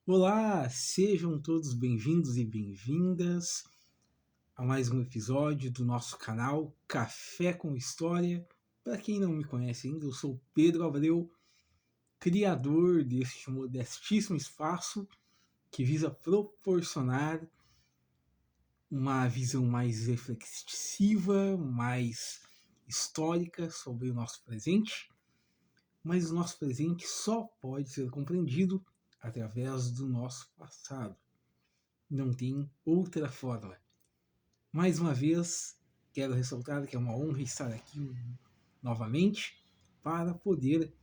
Olá, sejam todos bem-vindos e bem-vindas a mais um episódio do nosso canal Café com História. Para quem não me conhece ainda, eu sou Pedro Abreu, criador deste modestíssimo espaço que visa proporcionar uma visão mais reflexiva, mais histórica sobre o nosso presente, mas o nosso presente só pode ser compreendido através do nosso passado. Não tem outra forma. Mais uma vez, quero ressaltar que é uma honra estar aqui novamente para poder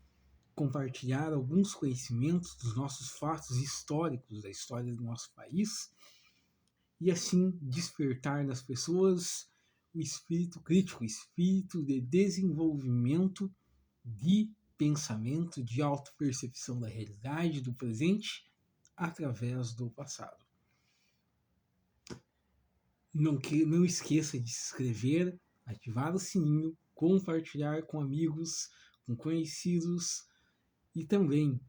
compartilhar alguns conhecimentos dos nossos fatos históricos, da história do nosso país, e assim despertar nas pessoas o espírito crítico, o espírito de desenvolvimento, de pensamento, de autopercepção da realidade, do presente, através do passado. Não esqueça de se inscrever, ativar o sininho, compartilhar com amigos, com conhecidos e também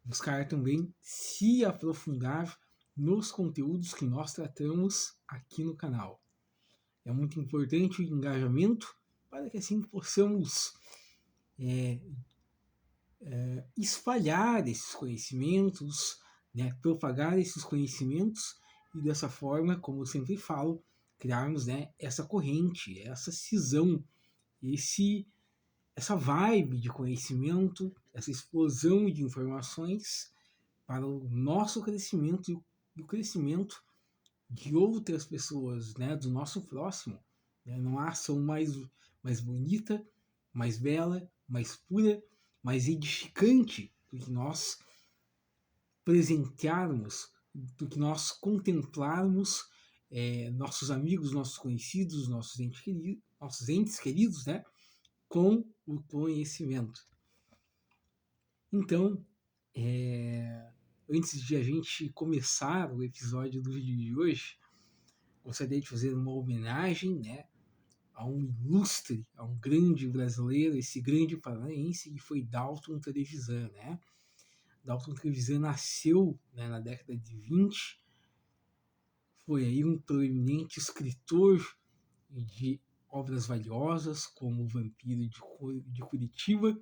buscar também se aprofundar nos conteúdos que nós tratamos aqui no canal. É muito importante o engajamento para que assim possamos espalhar esses conhecimentos, né, propagar esses conhecimentos e dessa forma, como eu sempre falo, criarmos, né, essa corrente, essa cisão, essa vibe de conhecimento, essa explosão de informações para o nosso crescimento e o crescimento de outras pessoas, né, do nosso próximo. Né? Não há ação mais bonita, mais bela, mais pura, mais edificante do que nós presentearmos, do que nós contemplarmos nossos amigos, nossos conhecidos, nossos entes queridos, né, com o conhecimento. Então, antes de a gente começar o episódio do vídeo de hoje, gostaria de fazer uma homenagem, né, a um ilustre, a um grande brasileiro, esse grande paranaense que foi Dalton Trevisan, né? Dalton Trevisan nasceu, né, na década de 20, foi aí um proeminente escritor de obras valiosas como O Vampiro de Curitiba,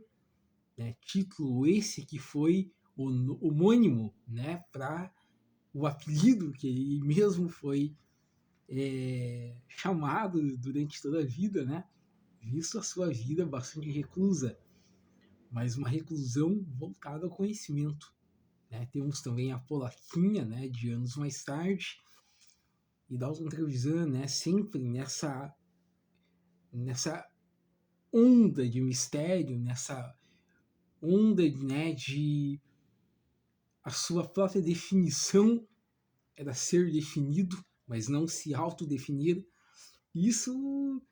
né, título esse que foi homônimo, né, para o apelido que ele mesmo foi chamado durante toda a vida, né, visto a sua vida bastante reclusa, mas uma reclusão voltada ao conhecimento. Né? Temos também a Polaquinha, né, de anos mais tarde, e Dalton Trevisan, né, sempre nessa onda de mistério, nessa onda, né, de a sua própria definição era ser definido, mas não se autodefinir. Isso,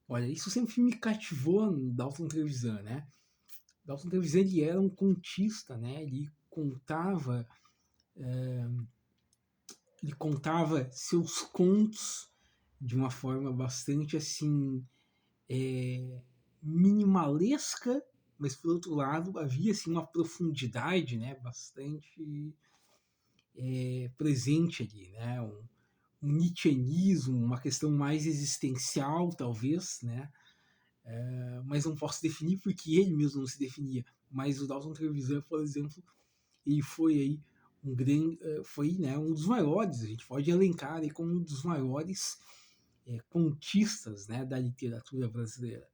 olha, isso sempre me cativou no Dalton Trevisan, né? Dalton Trevisan, ele era um contista, né? Ele contava seus contos de uma forma bastante assim minimalesca, mas por outro lado havia assim uma profundidade, né, bastante presente ali, né, um nietzscheanismo, uma questão mais existencial talvez, né, mas não posso definir porque ele mesmo não se definia. Mas o Dalton Trevisan, por exemplo, ele foi aí foi, né, um dos maiores, a gente pode elencar aí como um dos maiores contistas, né, da literatura brasileira.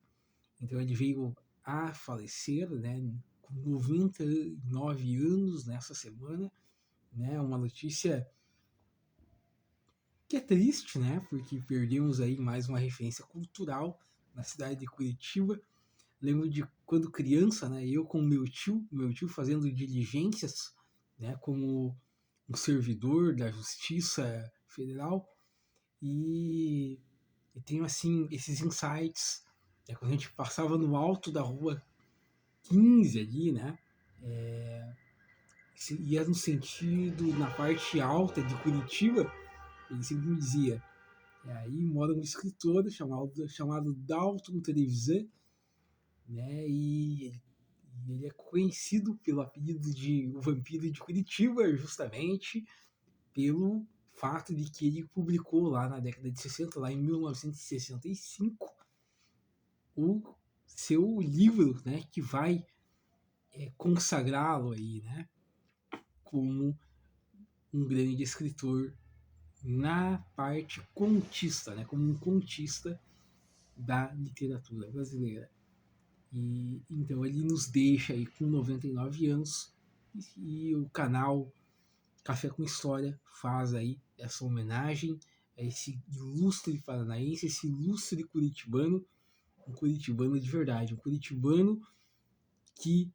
Então ele veio a falecer, né, com 99 anos nessa semana, né, uma notícia que é triste, né, porque perdemos aí mais uma referência cultural na cidade de Curitiba. Lembro de quando criança, né, eu com meu tio fazendo diligências, né, como um servidor da Justiça Federal, e, e tenho assim esses insights, né, quando a gente passava no alto da rua 15 ali, né, ia no sentido, na parte alta de Curitiba, ele sempre me dizia, aí mora um escritor chamado Dalton Trevisan, né, e E ele é conhecido pelo apelido de O Vampiro de Curitiba, justamente pelo fato de que ele publicou lá na década de 60, lá em 1965, o seu livro, né, que vai consagrá-lo aí, né, como um grande escritor na parte contista, né, como um contista da literatura brasileira. E então ele nos deixa aí com 99 anos e o canal Café com História faz aí essa homenagem a esse ilustre paranaense, esse ilustre curitibano, um curitibano de verdade, um curitibano que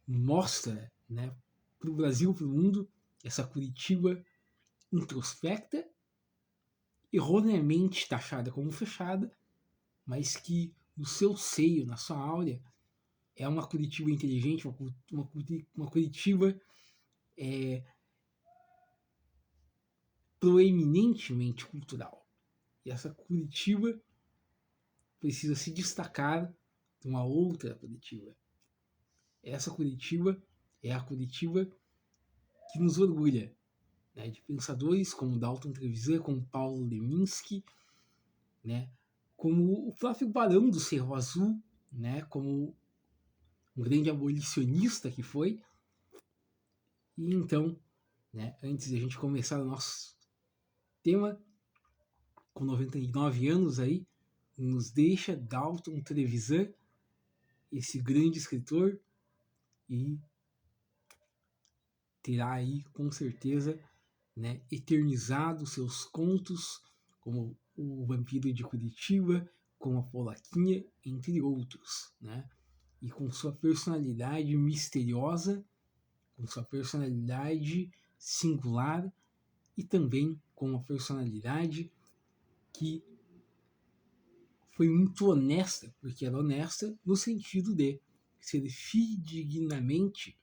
mostra, né, para o Brasil, para o mundo, essa Curitiba introspecta, erroneamente taxada como fechada, mas que no seu seio, na sua áurea, é uma Curitiba inteligente, uma Curitiba proeminentemente cultural. E essa Curitiba precisa se destacar de uma outra Curitiba. Essa Curitiba é a Curitiba que nos orgulha, né, de pensadores como Dalton Trevisan, como Paulo Leminski, né, como o próprio Barão do Cerro Azul, né, como um grande abolicionista que foi. E então, né, antes de a gente começar o nosso tema, com 99 anos aí, nos deixa Dalton Trevisan, esse grande escritor, e terá aí com certeza, né, eternizado seus contos, como O Vampiro de Curitiba, como A Polaquinha, entre outros, né? E com sua personalidade misteriosa, com sua personalidade singular e também com uma personalidade que foi muito honesta, porque era honesta no sentido de ser fidedignamente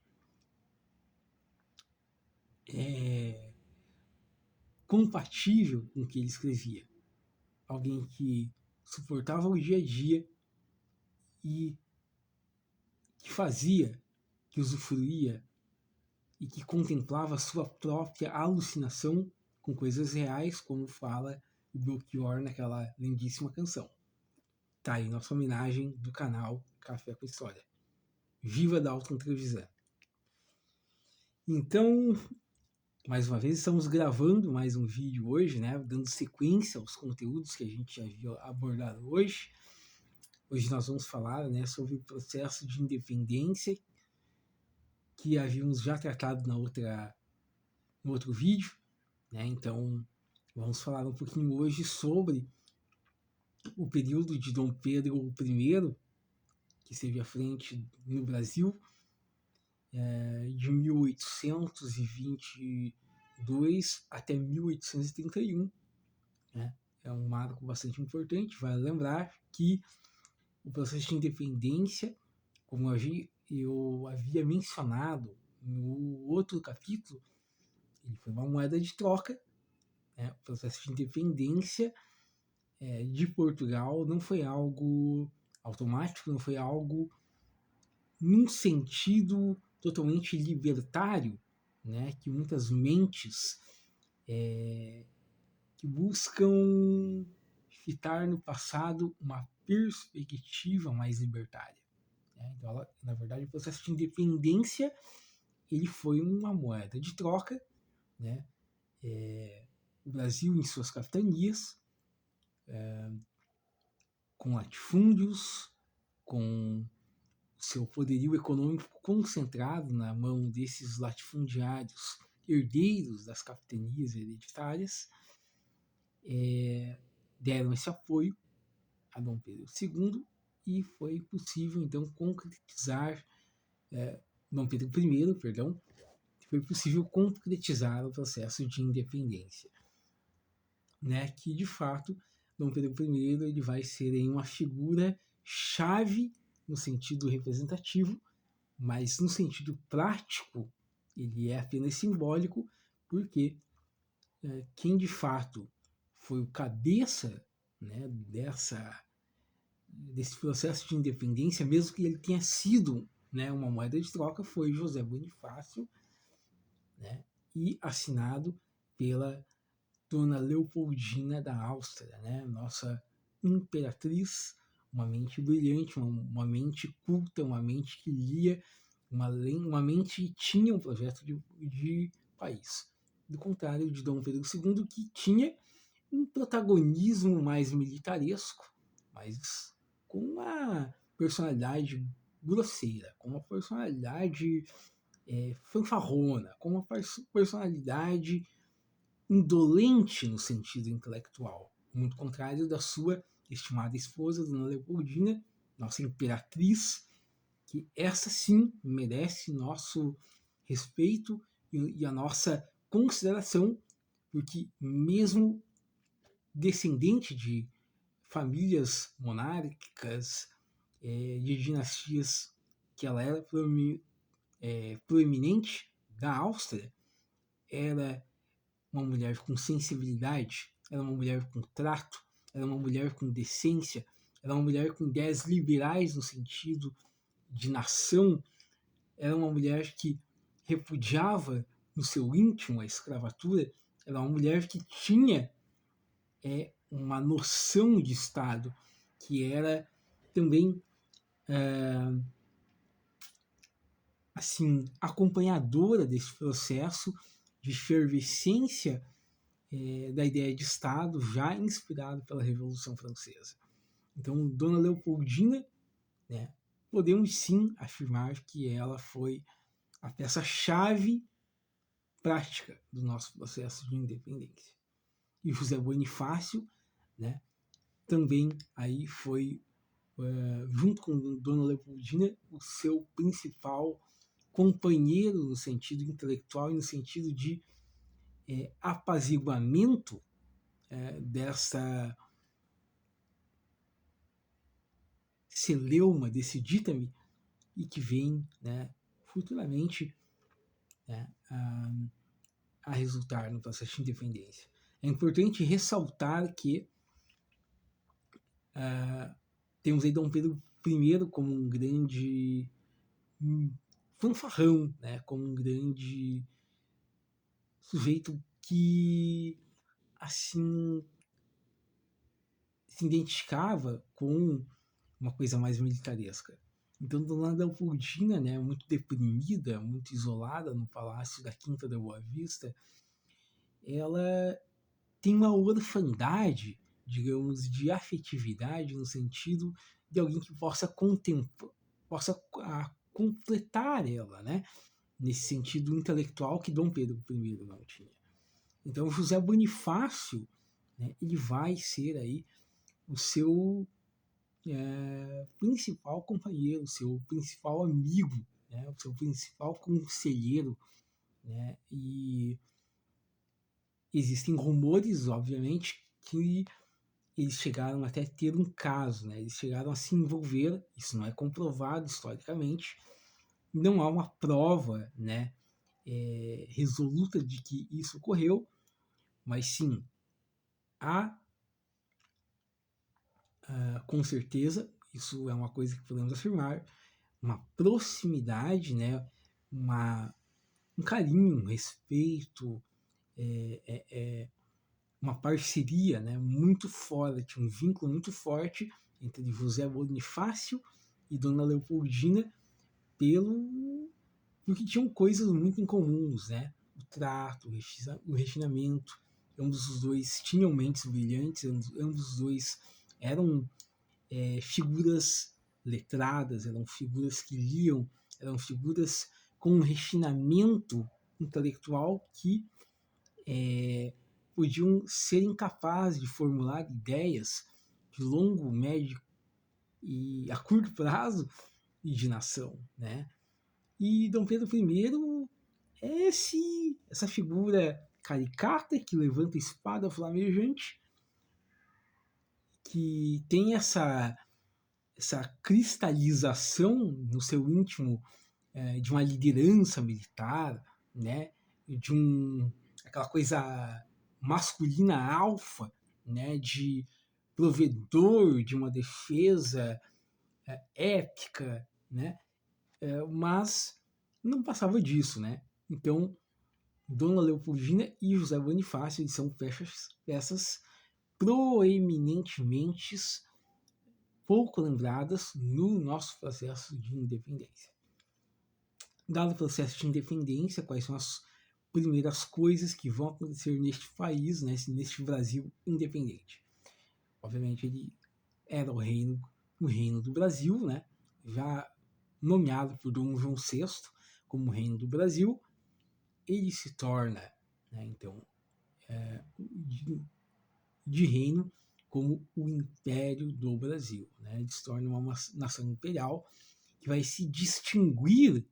compatível com o que ele escrevia. Alguém que suportava o dia a dia e que fazia, que usufruía e que contemplava a sua própria alucinação com coisas reais, como fala o Belchior naquela lindíssima canção. Tá aí nossa homenagem do canal Café com História. Viva Dalton Trevisan! Então, mais uma vez, estamos gravando mais um vídeo hoje, né, dando sequência aos conteúdos que a gente já viu abordado hoje. Hoje nós vamos falar, né, sobre o processo de independência que havíamos já tratado no outro vídeo, né? Então vamos falar um pouquinho hoje sobre o período de Dom Pedro I, que esteve à frente no Brasil, de 1822 até 1831. Né? É um marco bastante importante. Vale lembrar que o processo de independência, como eu havia mencionado no outro capítulo, ele foi uma moeda de troca. Né? O processo de independência de Portugal não foi algo automático, não foi algo num sentido totalmente libertário, né? Que muitas mentes que buscam fitar no passado uma perspectiva mais libertária. Né? Então, na verdade, o processo de independência ele foi uma moeda de troca, né? O Brasil em suas capitanias, com latifúndios, com seu poderio econômico concentrado na mão desses latifundiários herdeiros das capitanias hereditárias, deram esse apoio a Dom Pedro II e foi possível então concretizar Dom Pedro I, perdão, foi possível concretizar o processo de independência, né? Que de fato Dom Pedro I ele vai ser uma figura chave no sentido representativo, mas no sentido prático ele é apenas simbólico, porque quem de fato foi o cabeça, né, desse processo de independência, mesmo que ele tenha sido, né, uma moeda de troca, foi José Bonifácio, né, e assinado pela Dona Leopoldina da Áustria, né, nossa imperatriz, uma mente brilhante, uma mente culta, uma mente que lia, uma mente que tinha um projeto de país. Do contrário de Dom Pedro II, que tinha um protagonismo mais militaresco, mas com uma personalidade grosseira, com uma personalidade fanfarrona, com uma personalidade indolente no sentido intelectual, muito contrário da sua estimada esposa, Dona Leopoldina, nossa imperatriz, que essa sim merece nosso respeito e a nossa consideração, porque mesmo descendente de famílias monárquicas, de dinastias que ela era proeminente da Áustria, era uma mulher com sensibilidade, era uma mulher com trato, era uma mulher com decência, era uma mulher com ideias liberais no sentido de nação, era uma mulher que repudiava no seu íntimo a escravatura, era uma mulher que tinha uma noção de Estado, que era também assim acompanhadora desse processo de efervescência da ideia de Estado, já inspirado pela Revolução Francesa. Então, Dona Leopoldina, né, podemos sim afirmar que ela foi a peça-chave prática do nosso processo de independência. E José Bonifácio, né, também aí foi, junto com Dona Leopoldina, o seu principal companheiro no sentido intelectual e no sentido de apaziguamento dessa celeuma, desse dítame, e que vem, né, futuramente, né, a resultar no processo de independência. É importante ressaltar que temos aí Dom Pedro I como um grande fanfarrão, né, como um grande sujeito que assim se identificava com uma coisa mais militaresca. Então, Dona Leopoldina, né, muito deprimida, muito isolada no palácio da Quinta da Boa Vista, ela tem uma orfandade, digamos, de afetividade no sentido de alguém que possa contemplar, possa completar ela, né, nesse sentido intelectual que Dom Pedro I não tinha. Então, José Bonifácio, né, ele vai ser aí o seu principal companheiro, o seu principal amigo, né, o seu principal conselheiro, né, e existem rumores, obviamente, que eles chegaram até a ter um caso, né, eles chegaram a se envolver, isso não é comprovado historicamente, não há uma prova, né, resoluta de que isso ocorreu, mas sim, há com certeza, isso é uma coisa que podemos afirmar, uma proximidade, né, um carinho, um respeito, uma parceria, né, muito forte, um vínculo muito forte entre José Bonifácio e Dona Leopoldina porque tinham coisas muito incomuns, né? O trato, o refinamento. Ambos os dois tinham mentes brilhantes, ambos os dois eram figuras letradas, eram figuras que liam, eram figuras com um refinamento intelectual que podiam ser incapazes de formular ideias de longo, médio e a curto prazo e de nação, né? E Dom Pedro I é essa figura caricata que levanta a espada flamejante, que tem essa cristalização no seu íntimo de uma liderança militar, né? De aquela coisa masculina alfa, né? De provedor de uma defesa épica, né? Mas não passava disso, né? Então, Dona Leopoldina e José Bonifácio eles são peças proeminentemente pouco lembradas no nosso processo de independência. Dado o processo de independência, quais são as primeiras coisas que vão acontecer neste país, né, neste Brasil independente? Obviamente ele era o reino do Brasil, né, já nomeado por Dom João VI como reino do Brasil. Ele se torna, né, então, de reino como o Império do Brasil, né? Ele se torna uma nação imperial que vai se distinguir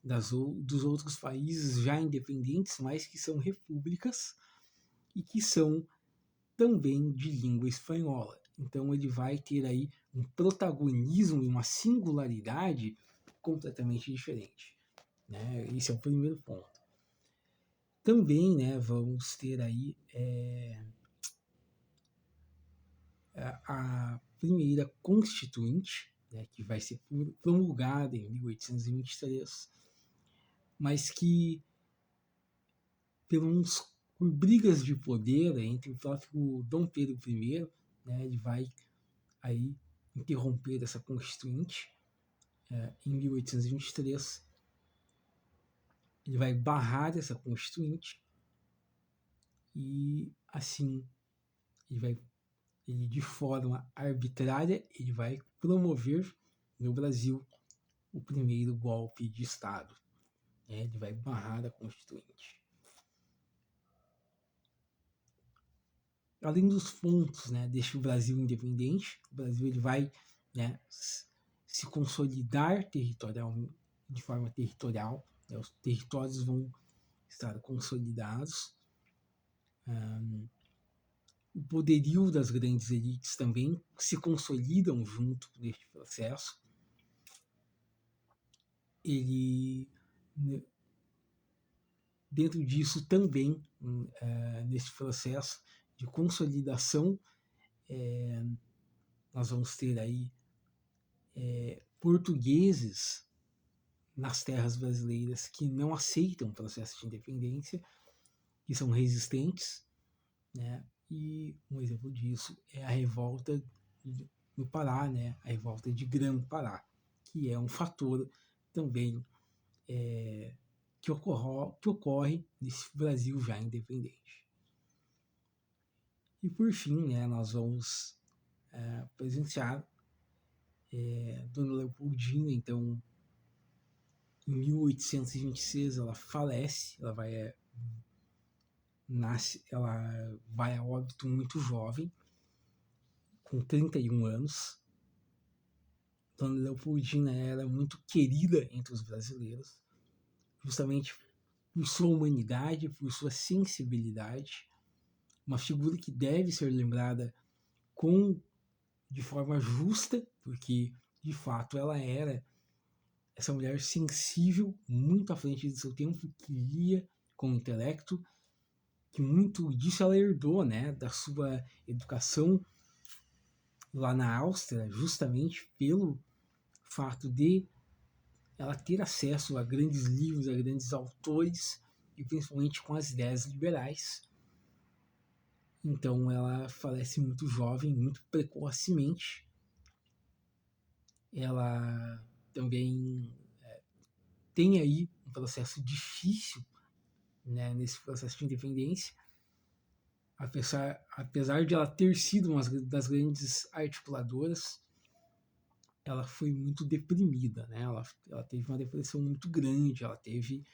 dos outros países já independentes, mas que são repúblicas e que são também de língua espanhola. Então ele vai ter aí um protagonismo e uma singularidade completamente diferente, né? Esse é o primeiro ponto. Também, né, vamos ter aí a primeira Constituinte, né, que vai ser promulgada em 1823, mas que por brigas de poder entre o próprio Dom Pedro I, né, ele vai aí interromper essa Constituinte em 1823. Ele vai barrar essa Constituinte e assim ele de forma arbitrária ele vai promover no Brasil o primeiro golpe de Estado. Ele vai barrar a Constituinte. Além dos pontos, né, deste Brasil independente, o Brasil ele vai, né, se consolidar de forma territorial, né, os territórios vão estar consolidados. O poderio das grandes elites também se consolidam junto neste processo. Ele, dentro disso também, nesse processo de consolidação, nós vamos ter aí portugueses nas terras brasileiras que não aceitam o processo de independência, que são resistentes, né? E um exemplo disso é a revolta no Pará, né? A revolta de Grã-Pará, que é um fator também que ocorre nesse Brasil já independente. E por fim, né, nós vamos presenciar Dona Leopoldina. Então, em 1826 ela falece, ela vai a óbito muito jovem, com 31 anos. Dona Leopoldina era muito querida entre os brasileiros, justamente por sua humanidade, por sua sensibilidade, uma figura que deve ser lembrada de forma justa, porque de fato ela era essa mulher sensível, muito à frente do seu tempo, que lia com o intelecto, que muito disso ela herdou, né, da sua educação lá na Áustria, justamente pelo fato de ela ter acesso a grandes livros, a grandes autores, e principalmente com as ideias liberais. Então ela falece muito jovem, muito precocemente. Ela também tem aí um processo difícil, né, nesse processo de independência, apesar de ela ter sido uma das grandes articuladoras, ela foi muito deprimida, né? Ela teve uma depressão muito grande, ela teve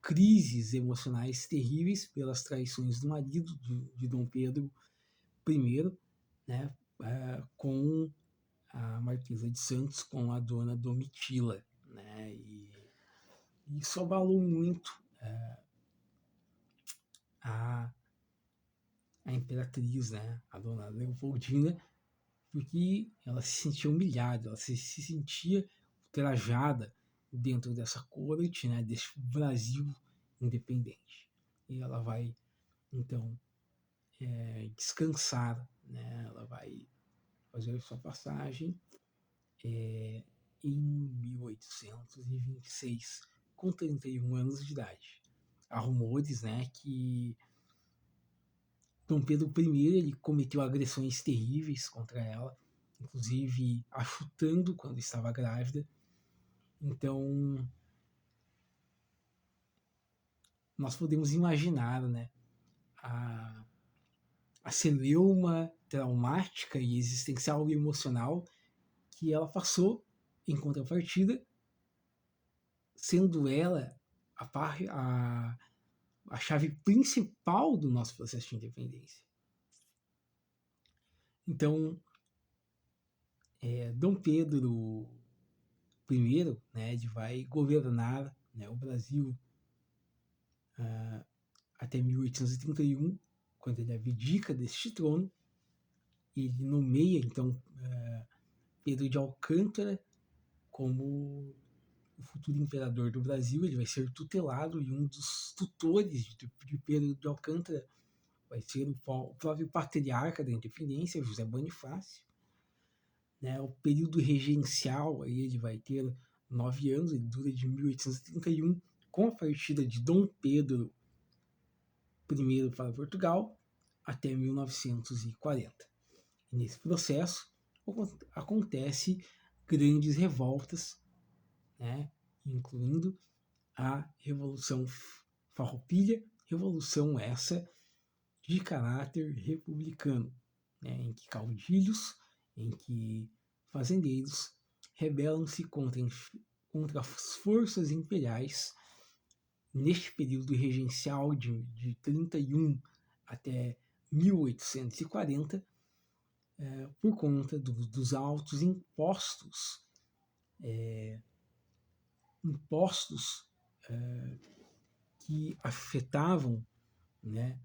crises emocionais terríveis pelas traições do marido de Dom Pedro I, né? Com a Marquesa de Santos, com a dona Domitila, né? E isso abalou muito a imperatriz, né? A dona Leopoldina, porque ela se sentia humilhada, ela se sentia ultrajada dentro dessa corte, né, desse Brasil independente. E ela vai, então, descansar, né? Ela vai fazer sua passagem em 1826, com 31 anos de idade. Há rumores, né, que Dom Pedro I ele cometeu agressões terríveis contra ela, inclusive a chutando quando estava grávida. Então, nós podemos imaginar, né, a celeuma traumática e existencial e emocional que ela passou em contrapartida, sendo ela a chave principal do nosso processo de independência. Então, Dom Pedro I, né, ele vai governar, né, o Brasil até 1831, quando ele abdica deste trono. Ele nomeia, então, Pedro de Alcântara como o futuro imperador do Brasil. Ele vai ser tutelado e um dos tutores de Pedro de Alcântara vai ser o próprio patriarca da independência, José Bonifácio. Né? O período regencial aí ele vai ter 9 anos, ele dura de 1831, com a partida de Dom Pedro I para Portugal, até 1940. E nesse processo acontece grandes revoltas, né? Incluindo a Revolução Farroupilha, revolução essa de caráter republicano, né? Em que caudilhos, em que fazendeiros rebelam-se contra as forças imperiais neste período regencial de 31 até 1840, por conta dos altos impostos que afetavam, né,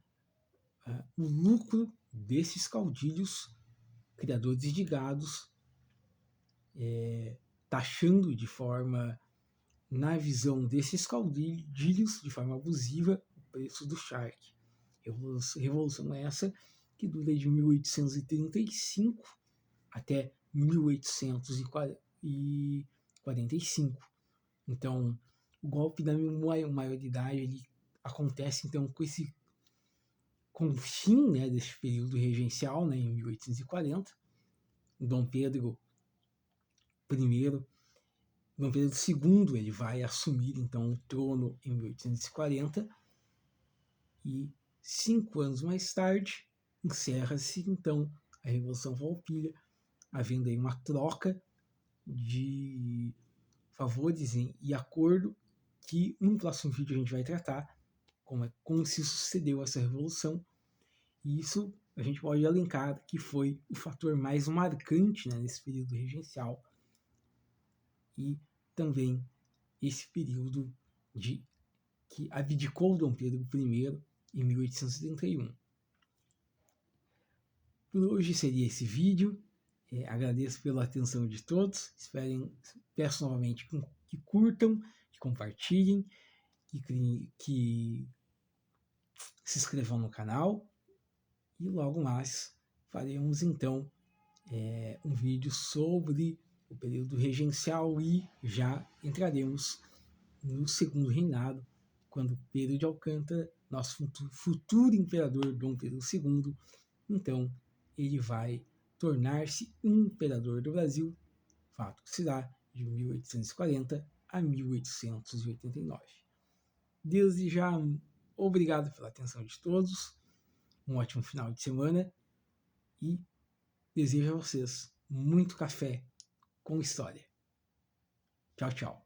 o lucro desses caudilhos criadores de gados, taxando de forma, na visão desses caudilhos, de forma abusiva, o preço do charque. Revolução essa que dura de 1835 até 1845. Então, o golpe da maioridade ele acontece então com o fim, né, desse período regencial, né, em 1840. Dom Pedro II ele vai assumir então o trono em 1840 e 5 anos mais tarde encerra-se então a Revolução Farroupilha, havendo aí uma troca de favores e acordo que no próximo vídeo a gente vai tratar como se sucedeu essa revolução. E isso a gente pode elencar que foi o fator mais marcante, né, nesse período regencial e também esse período que abdicou Dom Pedro I em 1831. Por hoje seria esse vídeo. Agradeço pela atenção de todos. Peço novamente que curtam, que compartilhem, que se inscrevam no canal. E logo mais faremos então um vídeo sobre o período regencial e já entraremos no segundo reinado, quando Pedro de Alcântara, nosso futuro imperador Dom Pedro II, então ele vai tornar-se imperador do Brasil, fato que se dá de 1840 a 1889. Desde já, obrigado pela atenção de todos, um ótimo final de semana e desejo a vocês muito café com história. Tchau, tchau.